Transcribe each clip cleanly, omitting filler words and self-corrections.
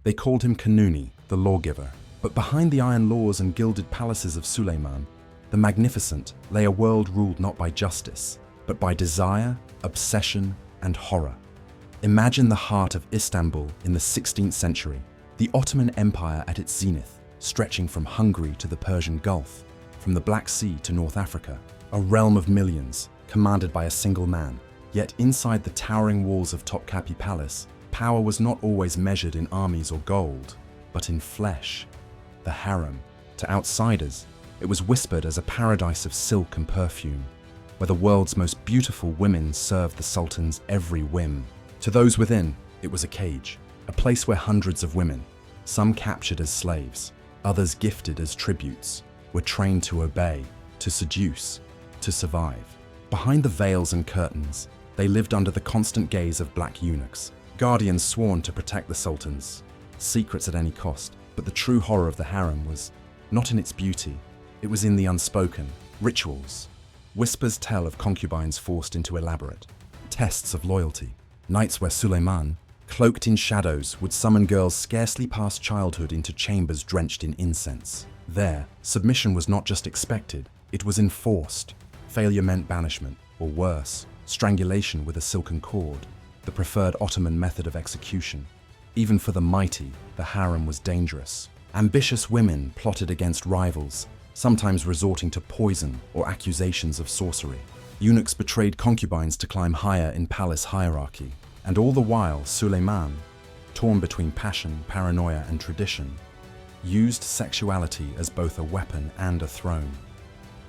They called him Kanuni, the lawgiver. But behind the iron laws and gilded palaces of Suleiman, the Magnificent, lay a world ruled not by justice, but by desire, obsession, and horror. Imagine the heart of Istanbul in the 16th century, the Ottoman Empire at its zenith, stretching from Hungary to the Persian Gulf, from the Black Sea to North Africa, a realm of millions, commanded by a single man. Yet inside the towering walls of Topkapi Palace, power was not always measured in armies or gold, but in flesh. The harem. To outsiders, it was whispered as a paradise of silk and perfume, where the world's most beautiful women served the sultan's every whim. To those within, it was a cage, a place where hundreds of women, some captured as slaves, others gifted as tributes, were trained to obey, to seduce, to survive. Behind the veils and curtains, they lived under the constant gaze of black eunuchs, guardians sworn to protect the sultans, secrets at any cost. But the true horror of the harem was not in its beauty, it was in the unspoken rituals. Whispers tell of concubines forced into elaborate tests of loyalty, nights where Suleiman, cloaked in shadows, would summon girls scarcely past childhood into chambers drenched in incense. There, submission was not just expected, it was enforced. Failure meant banishment, or worse, strangulation with a silken cord, the preferred Ottoman method of execution. Even for the mighty, the harem was dangerous. Ambitious women plotted against rivals, sometimes resorting to poison or accusations of sorcery. Eunuchs betrayed concubines to climb higher in palace hierarchy. And all the while, Suleiman, torn between passion, paranoia, and tradition, used sexuality as both a weapon and a throne.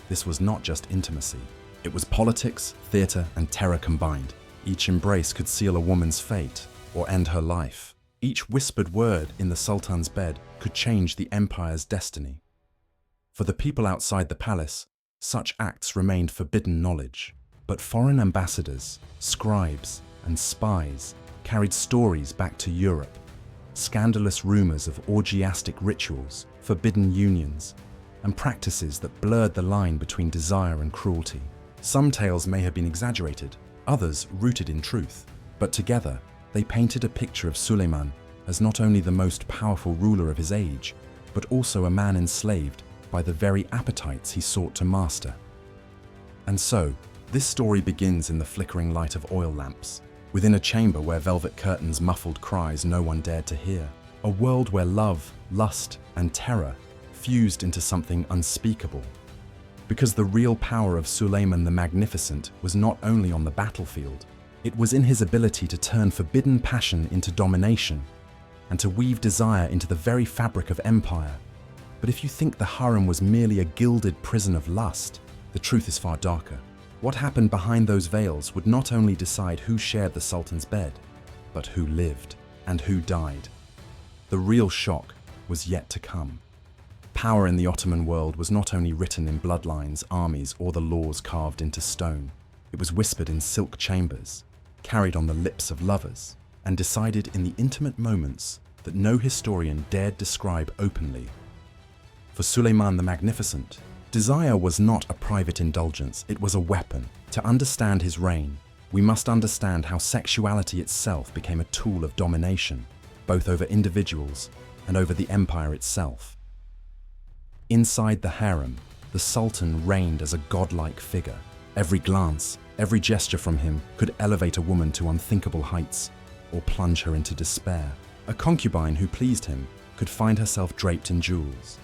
This was not just intimacy. It was politics, theater, and terror combined. Each embrace could seal a woman's fate or end her life. Each whispered word in the sultan's bed could change the empire's destiny. For the people outside the palace, such acts remained forbidden knowledge. But foreign ambassadors, scribes, and spies carried stories back to Europe. Scandalous rumors of orgiastic rituals, forbidden unions, and practices that blurred the line between desire and cruelty. Some tales may have been exaggerated, others rooted in truth. But together, they painted a picture of Suleiman as not only the most powerful ruler of his age, but also a man enslaved by the very appetites he sought to master. And so, this story begins in the flickering light of oil lamps, within a chamber where velvet curtains muffled cries no one dared to hear. A world where love, lust, and terror fused into something unspeakable. Because the real power of Suleiman the Magnificent was not only on the battlefield, it was in his ability to turn forbidden passion into domination and to weave desire into the very fabric of empire. But if you think the harem was merely a gilded prison of lust, the truth is far darker. What happened behind those veils would not only decide who shared the sultan's bed, but who lived and who died. The real shock was yet to come. Power in the Ottoman world was not only written in bloodlines, armies, or the laws carved into stone. It was whispered in silk chambers, carried on the lips of lovers, and decided in the intimate moments that no historian dared describe openly. For Suleiman the Magnificent, desire was not a private indulgence, it was a weapon. To understand his reign, we must understand how sexuality itself became a tool of domination, both over individuals and over the empire itself. Inside the harem, the sultan reigned as a godlike figure. Every glance, every gesture from him could elevate a woman to unthinkable heights or plunge her into despair. A concubine who pleased him could find herself draped in jewels,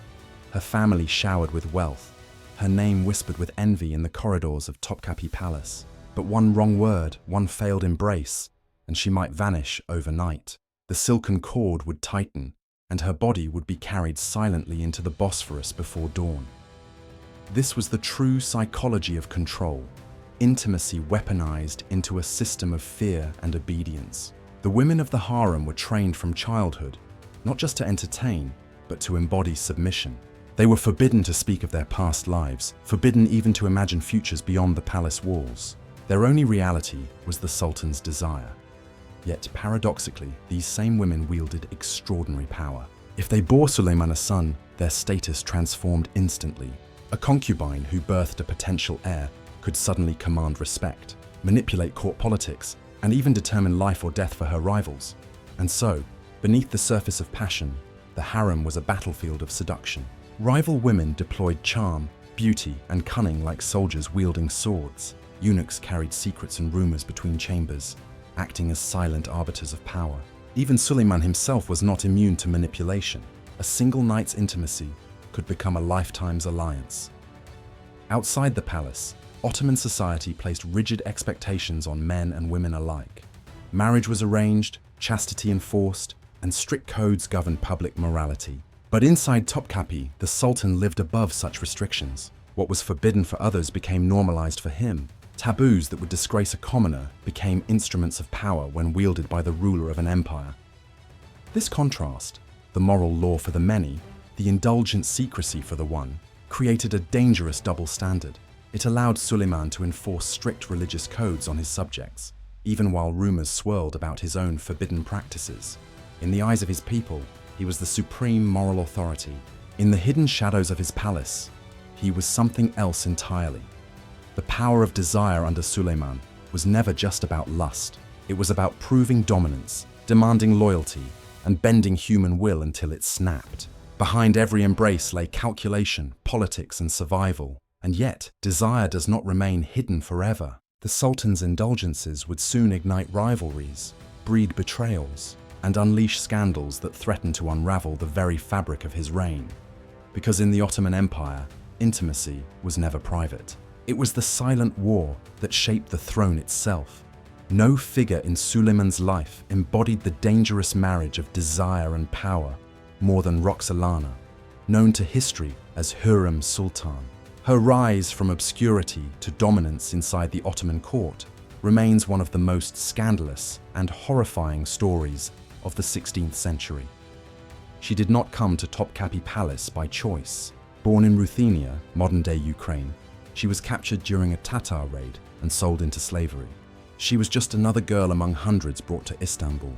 her family showered with wealth, her name whispered with envy in the corridors of Topkapi Palace. But one wrong word, one failed embrace, and she might vanish overnight. The silken cord would tighten, and her body would be carried silently into the Bosphorus before dawn. This was the true psychology of control, intimacy weaponized into a system of fear and obedience. The women of the harem were trained from childhood, not just to entertain, but to embody submission. They were forbidden to speak of their past lives, forbidden even to imagine futures beyond the palace walls. Their only reality was the sultan's desire. Yet, paradoxically, these same women wielded extraordinary power. If they bore Suleiman a son, their status transformed instantly. A concubine who birthed a potential heir could suddenly command respect, manipulate court politics, and even determine life or death for her rivals. And so, Beneath the surface of passion, the harem was a battlefield of seduction. Rival women deployed charm, beauty, and cunning like soldiers wielding swords. Eunuchs carried secrets and rumors between chambers, acting as silent arbiters of power. Even Suleiman himself was not immune to manipulation. A single night's intimacy could become a lifetime's alliance. Outside the palace, Ottoman society placed rigid expectations on men and women alike. Marriage was arranged, chastity enforced, and strict codes governed public morality. But inside Topkapi, the Sultan lived above such restrictions. What was forbidden for others became normalized for him. Taboos that would disgrace a commoner became instruments of power when wielded by the ruler of an empire. This contrast, the moral law for the many, the indulgent secrecy for the one, created a dangerous double standard. It allowed Suleiman to enforce strict religious codes on his subjects, even while rumors swirled about his own forbidden practices. In the eyes of his people, he was the supreme moral authority. In the hidden shadows of his palace, he was something else entirely. The power of desire under Suleiman was never just about lust. It was about proving dominance, demanding loyalty, and bending human will until it snapped. Behind every embrace lay calculation, politics, and survival. And yet, desire does not remain hidden forever. The Sultan's indulgences would soon ignite rivalries, breed betrayals, and unleash scandals that threatened to unravel the very fabric of his reign. Because in the Ottoman Empire, intimacy was never private. It was the silent war that shaped the throne itself. No figure in Suleiman's life embodied the dangerous marriage of desire and power more than Roxalana, known to history as Hurrem Sultan. Her rise from obscurity to dominance inside the Ottoman court remains one of the most scandalous and horrifying stories of the 16th century. She did not come to Topkapi Palace by choice. Born in Ruthenia, modern-day Ukraine, she was captured during a Tatar raid and sold into slavery. She was just another girl among hundreds brought to Istanbul,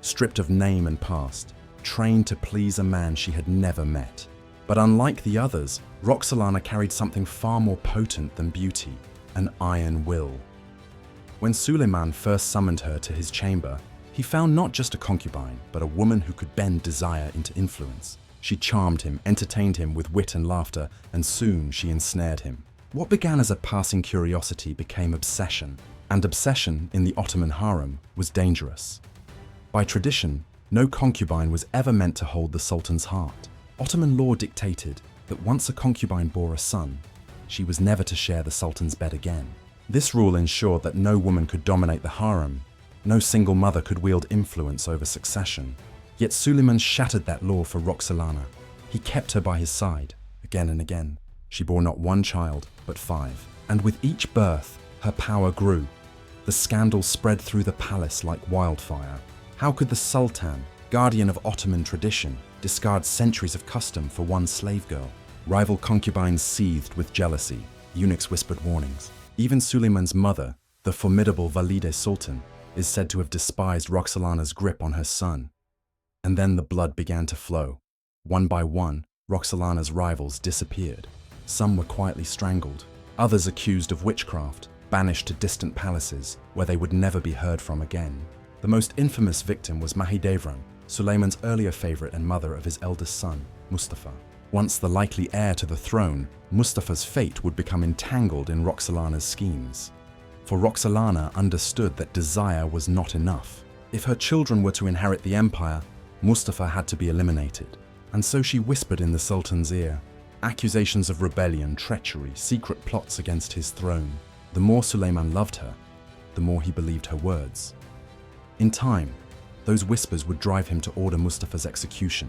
stripped of name and past, trained to please a man she had never met. But unlike the others, Roxalana carried something far more potent than beauty, an iron will. When Suleiman first summoned her to his chamber, he found not just a concubine, but a woman who could bend desire into influence. She charmed him, entertained him with wit and laughter, and soon she ensnared him. What began as a passing curiosity became obsession, and obsession in the Ottoman harem was dangerous. By tradition, no concubine was ever meant to hold the Sultan's heart. Ottoman law dictated that once a concubine bore a son, she was never to share the Sultan's bed again. This rule ensured that no woman could dominate the harem, no single mother could wield influence over succession. Yet Suleiman shattered that law for Roxalana. He kept her by his side, again and again. She bore not one child, but 5. And with each birth, her power grew. The scandal spread through the palace like wildfire. How could the Sultan, guardian of Ottoman tradition, discard centuries of custom for one slave girl? Rival concubines seethed with jealousy. Eunuchs whispered warnings. Even Suleiman's mother, the formidable Valide Sultan, is said to have despised Roxalana's grip on her son. And then the blood began to flow. One by one, Roxalana's rivals disappeared. Some were quietly strangled, others accused of witchcraft, banished to distant palaces where they would never be heard from again. The most infamous victim was Mahidevran, Suleiman's earlier favorite and mother of his eldest son, Mustafa. Once the likely heir to the throne, Mustafa's fate would become entangled in Roxalana's schemes. For Roxalana understood that desire was not enough. If her children were to inherit the empire, Mustafa had to be eliminated. And so she whispered in the Sultan's ear, accusations of rebellion, treachery, secret plots against his throne. The more Suleiman loved her, the more he believed her words. In time, those whispers would drive him to order Mustafa's execution,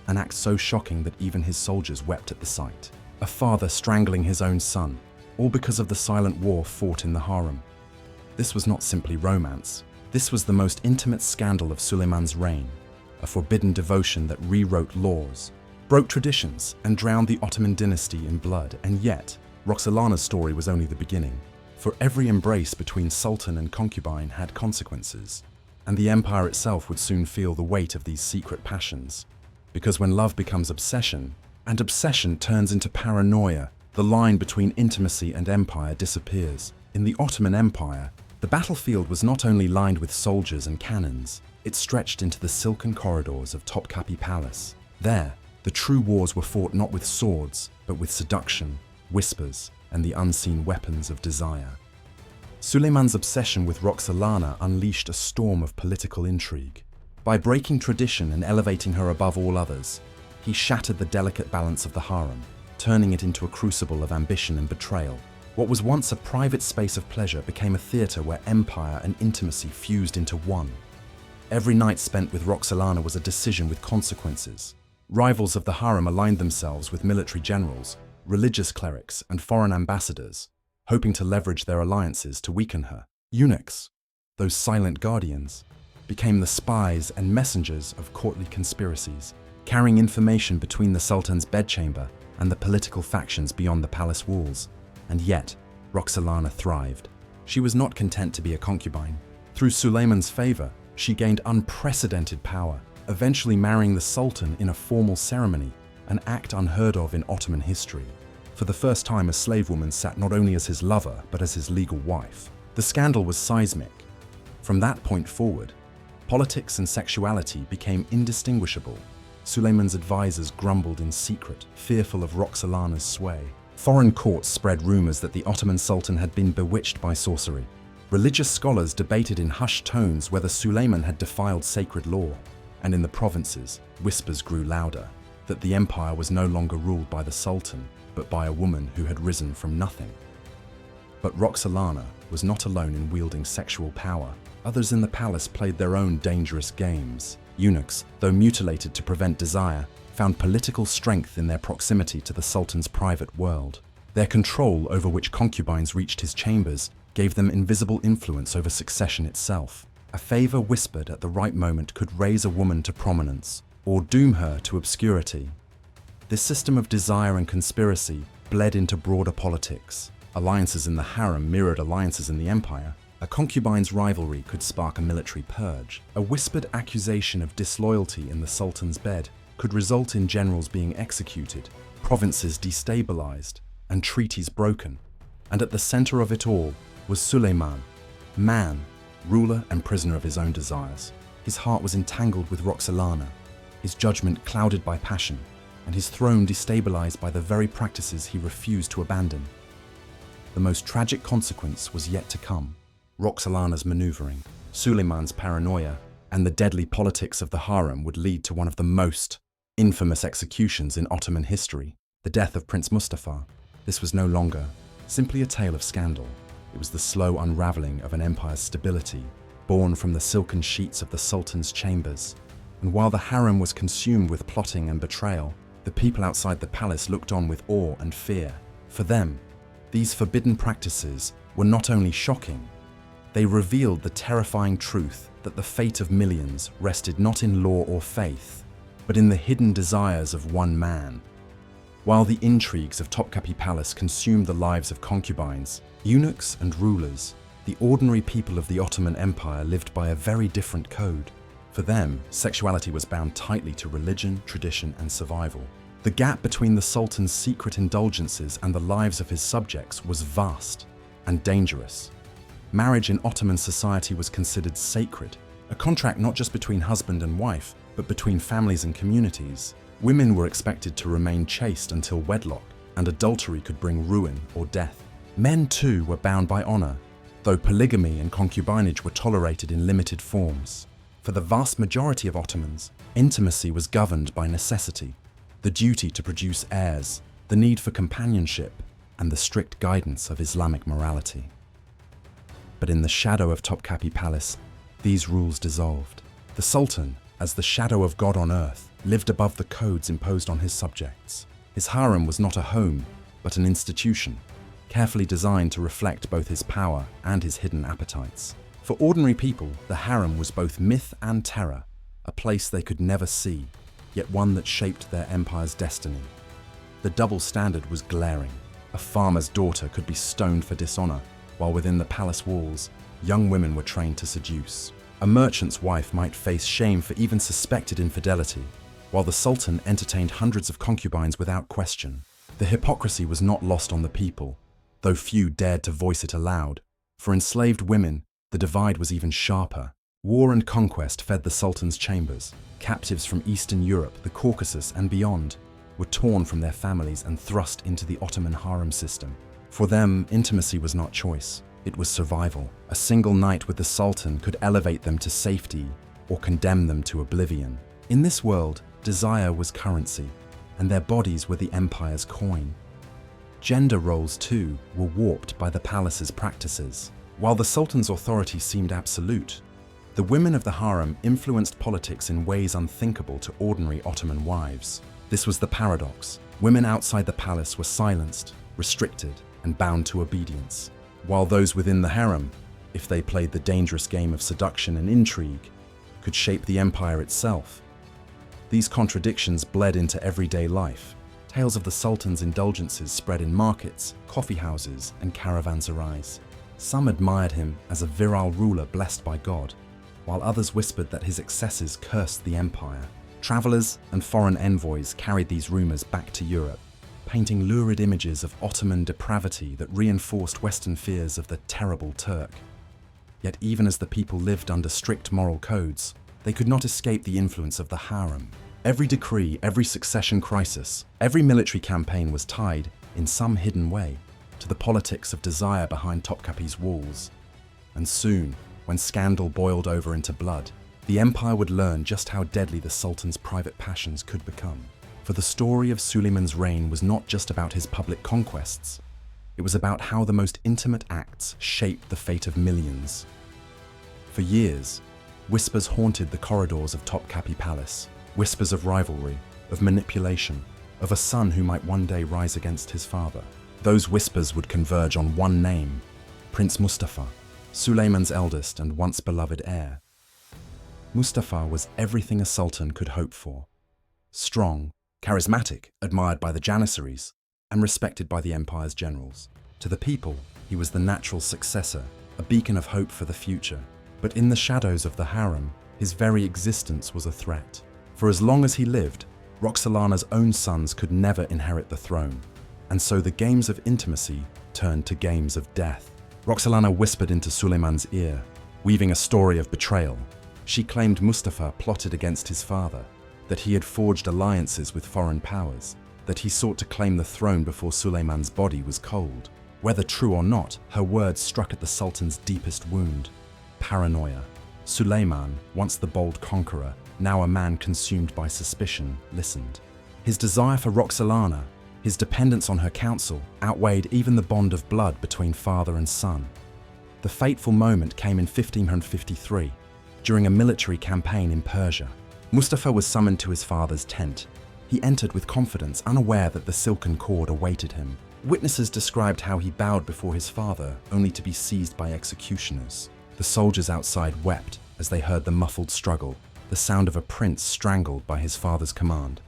an act so shocking that even his soldiers wept at the sight. A father strangling his own son, all because of the silent war fought in the harem. This was not simply romance. This was the most intimate scandal of Suleiman's reign, a forbidden devotion that rewrote laws, broke traditions, and drowned the Ottoman dynasty in blood. And yet, Roxalana's story was only the beginning. For every embrace between sultan and concubine had consequences, and the empire itself would soon feel the weight of these secret passions. Because when love becomes obsession, and obsession turns into paranoia, the line between intimacy and empire disappears. In the Ottoman Empire, The battlefield was not only lined with soldiers and cannons, it stretched into the silken corridors of Topkapi Palace. There, the true wars were fought not with swords, but with seduction, whispers, and the unseen weapons of desire. Suleiman's obsession with Roxalana unleashed a storm of political intrigue. By breaking tradition and elevating her above all others, he shattered the delicate balance of the harem, turning it into a crucible of ambition and betrayal. What was once a private space of pleasure became a theatre where empire and intimacy fused into one. Every night spent with Roxalana was a decision with consequences. Rivals of the harem aligned themselves with military generals, religious clerics, and foreign ambassadors, hoping to leverage their alliances to weaken her. Eunuchs, those silent guardians, became the spies and messengers of courtly conspiracies, carrying information between the sultan's bedchamber and the political factions beyond the palace walls. And yet, Roxalana thrived. She was not content to be a concubine. Through Suleiman's favor, she gained unprecedented power, eventually marrying the sultan in a formal ceremony, an act unheard of in Ottoman history. For the first time, a slave woman sat not only as his lover, but as his legal wife. The scandal was seismic. From that point forward, politics and sexuality became indistinguishable. Suleiman's advisors grumbled in secret, fearful of Roxalana's sway. Foreign courts spread rumors that the Ottoman Sultan had been bewitched by sorcery. Religious scholars debated in hushed tones whether Suleiman had defiled sacred law. And in the provinces, whispers grew louder, that the empire was no longer ruled by the Sultan, but by a woman who had risen from nothing. But Roxalana was not alone in wielding sexual power. Others in the palace played their own dangerous games. Eunuchs, though mutilated to prevent desire, found political strength in their proximity to the Sultan's private world. Their control over which concubines reached his chambers gave them invisible influence over succession itself. A favor whispered at the right moment could raise a woman to prominence, or doom her to obscurity. This system of desire and conspiracy bled into broader politics. Alliances in the harem mirrored alliances in the empire. A concubine's rivalry could spark a military purge. A whispered accusation of disloyalty in the Sultan's bed could result in generals being executed, provinces destabilized, and treaties broken. And at the center of it all was Suleiman, man, ruler and prisoner of his own desires. His heart was entangled with Roxalana, his judgment clouded by passion, and his throne destabilized by the very practices he refused to abandon. The most tragic consequence was yet to come. Roxalana's maneuvering, Suleiman's paranoia, and the deadly politics of the harem would lead to one of the most infamous executions in Ottoman history, the death of Prince Mustafa. This was no longer simply a tale of scandal. It was the slow unraveling of an empire's stability, born from the silken sheets of the Sultan's chambers. And while the harem was consumed with plotting and betrayal, the people outside the palace looked on with awe and fear. For them, these forbidden practices were not only shocking, they revealed the terrifying truth that the fate of millions rested not in law or faith, but in the hidden desires of one man. While the intrigues of Topkapi Palace consumed the lives of concubines, eunuchs and rulers, the ordinary people of the Ottoman Empire lived by a very different code. For them, sexuality was bound tightly to religion, tradition, and survival. The gap between the Sultan's secret indulgences and the lives of his subjects was vast and dangerous. Marriage in Ottoman society was considered sacred, a contract not just between husband and wife, but between families and communities. Women were expected to remain chaste until wedlock, and adultery could bring ruin or death. Men too were bound by honor, though polygamy and concubinage were tolerated in limited forms. For the vast majority of Ottomans, intimacy was governed by necessity, the duty to produce heirs, the need for companionship, and the strict guidance of Islamic morality. But in the shadow of Topkapi Palace, these rules dissolved. The Sultan, as the shadow of God on earth, lived above the codes imposed on his subjects. His harem was not a home, but an institution, carefully designed to reflect both his power and his hidden appetites. For ordinary people, the harem was both myth and terror, a place they could never see, yet one that shaped their empire's destiny. The double standard was glaring. A farmer's daughter could be stoned for dishonor, while within the palace walls, young women were trained to seduce. A merchant's wife might face shame for even suspected infidelity, while the Sultan entertained hundreds of concubines without question. The hypocrisy was not lost on the people, though few dared to voice it aloud. For enslaved women, the divide was even sharper. War and conquest fed the Sultan's chambers. Captives from Eastern Europe, the Caucasus, and beyond were torn from their families and thrust into the Ottoman harem system. For them, intimacy was not choice, it was survival. A single night with the Sultan could elevate them to safety or condemn them to oblivion. In this world, desire was currency, and their bodies were the empire's coin. Gender roles, too, were warped by the palace's practices. While the Sultan's authority seemed absolute, the women of the harem influenced politics in ways unthinkable to ordinary Ottoman wives. This was the paradox. Women outside the palace were silenced, restricted, and bound to obedience, while those within the harem, if they played the dangerous game of seduction and intrigue, could shape the empire itself. These contradictions bled into everyday life. Tales of the Sultan's indulgences spread in markets, coffee houses, and caravanserais. Some admired him as a virile ruler blessed by God, while others whispered that his excesses cursed the empire. Travelers and foreign envoys carried these rumors back to Europe, painting lurid images of Ottoman depravity that reinforced Western fears of the terrible Turk. Yet even as the people lived under strict moral codes, they could not escape the influence of the harem. Every decree, every succession crisis, every military campaign was tied, in some hidden way, to the politics of desire behind Topkapi's walls. And soon, when scandal boiled over into blood, the empire would learn just how deadly the Sultan's private passions could become. For the story of Suleiman's reign was not just about his public conquests, it was about how the most intimate acts shaped the fate of millions. For years, whispers haunted the corridors of Topkapi Palace, whispers of rivalry, of manipulation, of a son who might one day rise against his father. Those whispers would converge on one name, Prince Mustafa, Suleiman's eldest and once beloved heir. Mustafa was everything a sultan could hope for. Strong, charismatic, admired by the janissaries, and respected by the empire's generals. To the people, he was the natural successor, a beacon of hope for the future. But in the shadows of the harem, his very existence was a threat. For as long as he lived, Roxalana's own sons could never inherit the throne. And so the games of intimacy turned to games of death. Roxalana whispered into Suleiman's ear, weaving a story of betrayal. She claimed Mustafa plotted against his father, that he had forged alliances with foreign powers, that he sought to claim the throne before Suleiman's body was cold. Whether true or not, her words struck at the Sultan's deepest wound: paranoia. Suleiman, once the bold conqueror, now a man consumed by suspicion, listened. His desire for Roxalana, his dependence on her counsel, outweighed even the bond of blood between father and son. The fateful moment came in 1553, during a military campaign in Persia. Mustafa was summoned to his father's tent. He entered with confidence, unaware that the silken cord awaited him. Witnesses described how he bowed before his father, only to be seized by executioners. The soldiers outside wept as they heard the muffled struggle, the sound of a prince strangled by his father's command.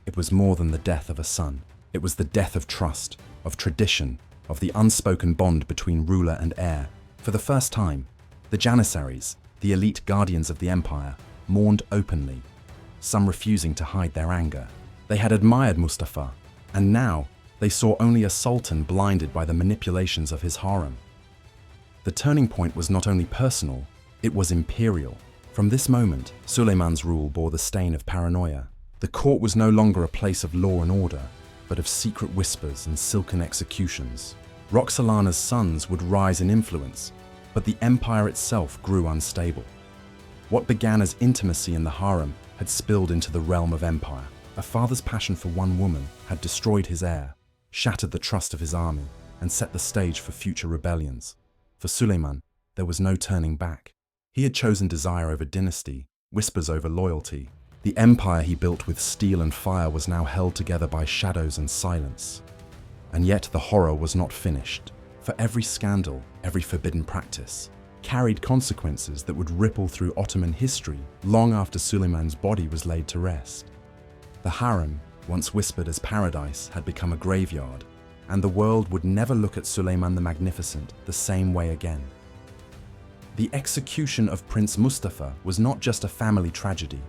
It was more than the death of a son. It was the death of trust, of tradition, of the unspoken bond between ruler and heir. For the first time, the janissaries, the elite guardians of the empire, mourned openly, some refusing to hide their anger. They had admired Mustafa, and now they saw only a sultan blinded by the manipulations of his harem. The turning point was not only personal, it was imperial. From this moment, Suleiman's rule bore the stain of paranoia. The court was no longer a place of law and order, but of secret whispers and silken executions. Roxalana's sons would rise in influence, but the empire itself grew unstable. What began as intimacy in the harem had spilled into the realm of empire. A father's passion for one woman had destroyed his heir, shattered the trust of his army, and set the stage for future rebellions. For Suleiman, there was no turning back. He had chosen desire over dynasty, whispers over loyalty. The empire he built with steel and fire was now held together by shadows and silence. And yet the horror was not finished. For every scandal, every forbidden practice, carried consequences that would ripple through Ottoman history long after Suleiman's body was laid to rest. The harem, once whispered as paradise, had become a graveyard, and the world would never look at Suleiman the Magnificent the same way again. The execution of Prince Mustafa was not just a family tragedy.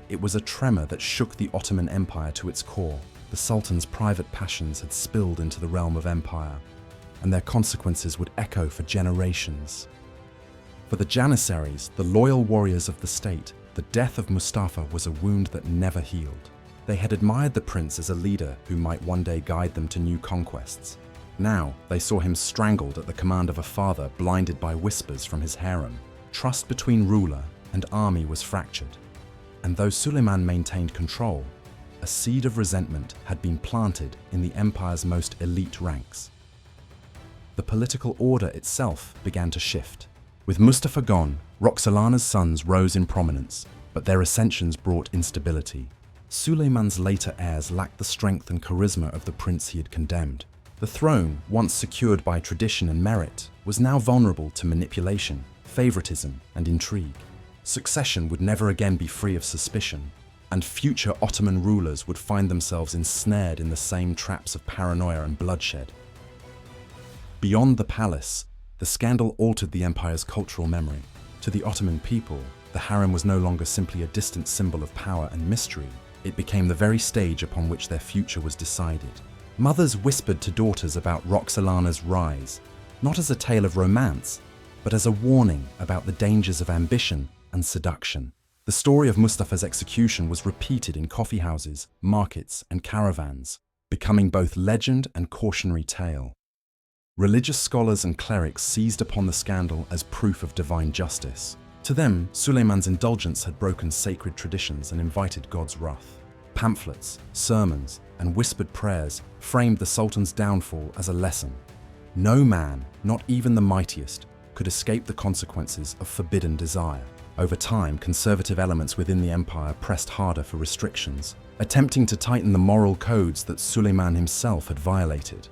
It was a tremor that shook the Ottoman Empire to its core. The Sultan's private passions had spilled into the realm of empire, and their consequences would echo for generations. For the Janissaries, the loyal warriors of the state, the death of Mustafa was a wound that never healed. They had admired the prince as a leader who might one day guide them to new conquests. Now, they saw him strangled at the command of a father blinded by whispers from his harem. Trust between ruler and army was fractured. And though Suleiman maintained control, a seed of resentment had been planted in the empire's most elite ranks. The political order itself began to shift. With Mustafa gone, Roxalana's sons rose in prominence, but their ascensions brought instability. Suleiman's later heirs lacked the strength and charisma of the prince he had condemned. The throne, once secured by tradition and merit, was now vulnerable to manipulation, favoritism, and intrigue. Succession would never again be free of suspicion, and future Ottoman rulers would find themselves ensnared in the same traps of paranoia and bloodshed. Beyond the palace, the scandal altered the empire's cultural memory. To the Ottoman people, the harem was no longer simply a distant symbol of power and mystery. It became the very stage upon which their future was decided. Mothers whispered to daughters about Roxalana's rise, not as a tale of romance, but as a warning about the dangers of ambition and seduction. The story of Mustafa's execution was repeated in coffeehouses, markets, and caravans, becoming both legend and cautionary tale. Religious scholars and clerics seized upon the scandal as proof of divine justice. To them, Suleiman's indulgence had broken sacred traditions and invited God's wrath. Pamphlets, sermons, and whispered prayers framed the Sultan's downfall as a lesson. No man, not even the mightiest, could escape the consequences of forbidden desire. Over time, conservative elements within the empire pressed harder for restrictions, attempting to tighten the moral codes that Suleiman himself had violated.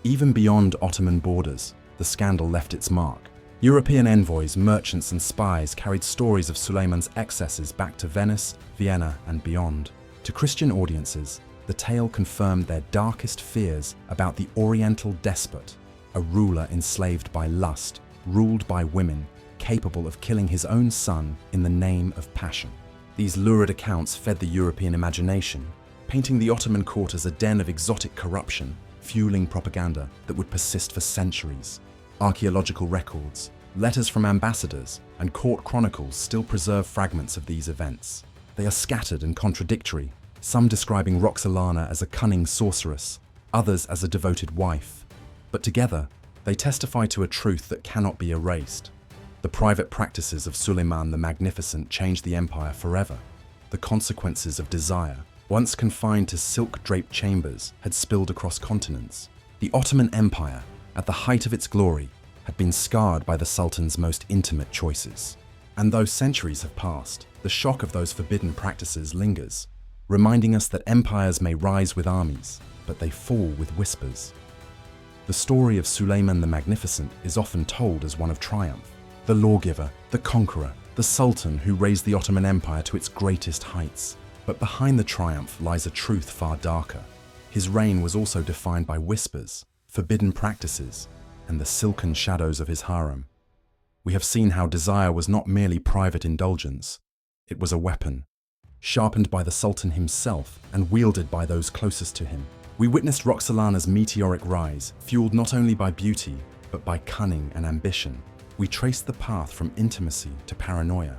Even beyond Ottoman borders, the scandal left its mark. European envoys, merchants, and spies carried stories of Suleiman's excesses back to Venice, Vienna, and beyond. To Christian audiences, the tale confirmed their darkest fears about the Oriental despot, a ruler enslaved by lust, ruled by women, capable of killing his own son in the name of passion. These lurid accounts fed the European imagination, painting the Ottoman court as a den of exotic corruption, fueling propaganda that would persist for centuries. Archaeological records, letters from ambassadors, and court chronicles still preserve fragments of these events. They are scattered and contradictory, some describing Roxalana as a cunning sorceress, others as a devoted wife. But together, they testify to a truth that cannot be erased. The private practices of Suleiman the Magnificent changed the empire forever. The consequences of desire, once confined to silk-draped chambers, had spilled across continents. The Ottoman Empire, at the height of its glory, had been scarred by the Sultan's most intimate choices. And though centuries have passed, the shock of those forbidden practices lingers, reminding us that empires may rise with armies, but they fall with whispers. The story of Suleiman the Magnificent is often told as one of triumph. The lawgiver, the conqueror, the sultan who raised the Ottoman Empire to its greatest heights. But behind the triumph lies a truth far darker. His reign was also defined by whispers, forbidden practices, and the silken shadows of his harem. We have seen how desire was not merely private indulgence. It was a weapon, sharpened by the sultan himself and wielded by those closest to him. We witnessed Roxalana's meteoric rise, fueled not only by beauty, but by cunning and ambition. We traced the path from intimacy to paranoia,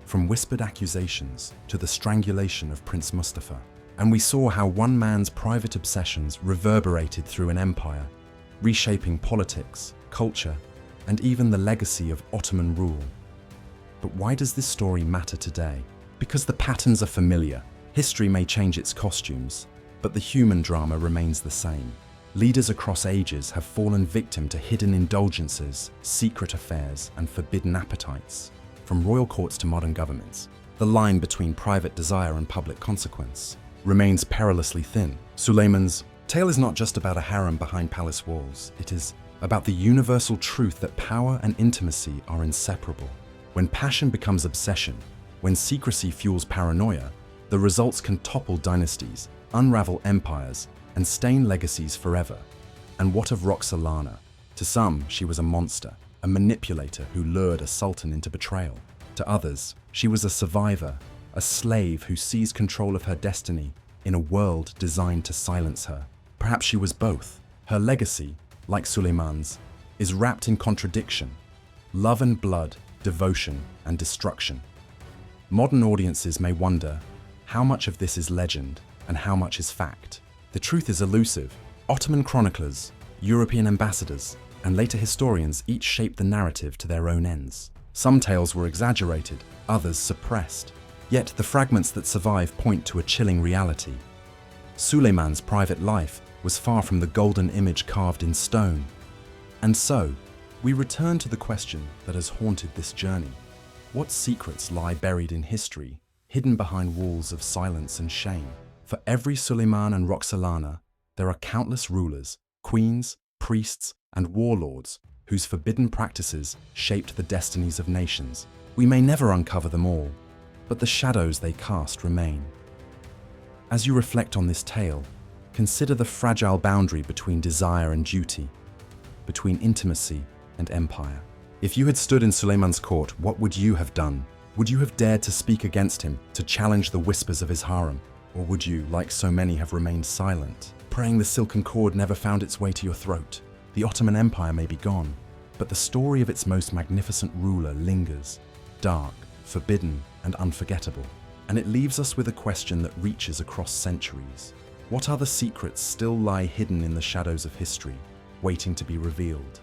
from whispered accusations to the strangulation of Prince Mustafa. And we saw how one man's private obsessions reverberated through an empire, reshaping politics, culture, and even the legacy of Ottoman rule. But why does this story matter today? Because the patterns are familiar. History may change its costumes, but the human drama remains the same. Leaders across ages have fallen victim to hidden indulgences, secret affairs, and forbidden appetites. From royal courts to modern governments, the line between private desire and public consequence remains perilously thin. Suleiman's tale is not just about a harem behind palace walls. It is about the universal truth that power and intimacy are inseparable. When passion becomes obsession, when secrecy fuels paranoia, the results can topple dynasties, unravel empires, and stain legacies forever. And what of Roxalana? To some, she was a monster, a manipulator who lured a sultan into betrayal. To others, she was a survivor, a slave who seized control of her destiny in a world designed to silence her. Perhaps she was both. Her legacy, like Suleiman's, is wrapped in contradiction. Love and blood, devotion and destruction. Modern audiences may wonder, how much of this is legend and how much is fact? The truth is elusive. Ottoman chroniclers, European ambassadors, and later historians each shaped the narrative to their own ends. Some tales were exaggerated, others suppressed. Yet the fragments that survive point to a chilling reality. Suleiman's private life was far from the golden image carved in stone. And so, we return to the question that has haunted this journey. What secrets lie buried in history, hidden behind walls of silence and shame? For every Suleiman and Roxalana, there are countless rulers, queens, priests, and warlords whose forbidden practices shaped the destinies of nations. We may never uncover them all, but the shadows they cast remain. As you reflect on this tale, consider the fragile boundary between desire and duty, between intimacy and empire. If you had stood in Suleiman's court, what would you have done? Would you have dared to speak against him, to challenge the whispers of his harem? Or would you, like so many, have remained silent, praying the silken cord never found its way to your throat? The Ottoman Empire may be gone, but the story of its most magnificent ruler lingers, dark, forbidden, and unforgettable. And it leaves us with a question that reaches across centuries. What other secrets still lie hidden in the shadows of history, waiting to be revealed?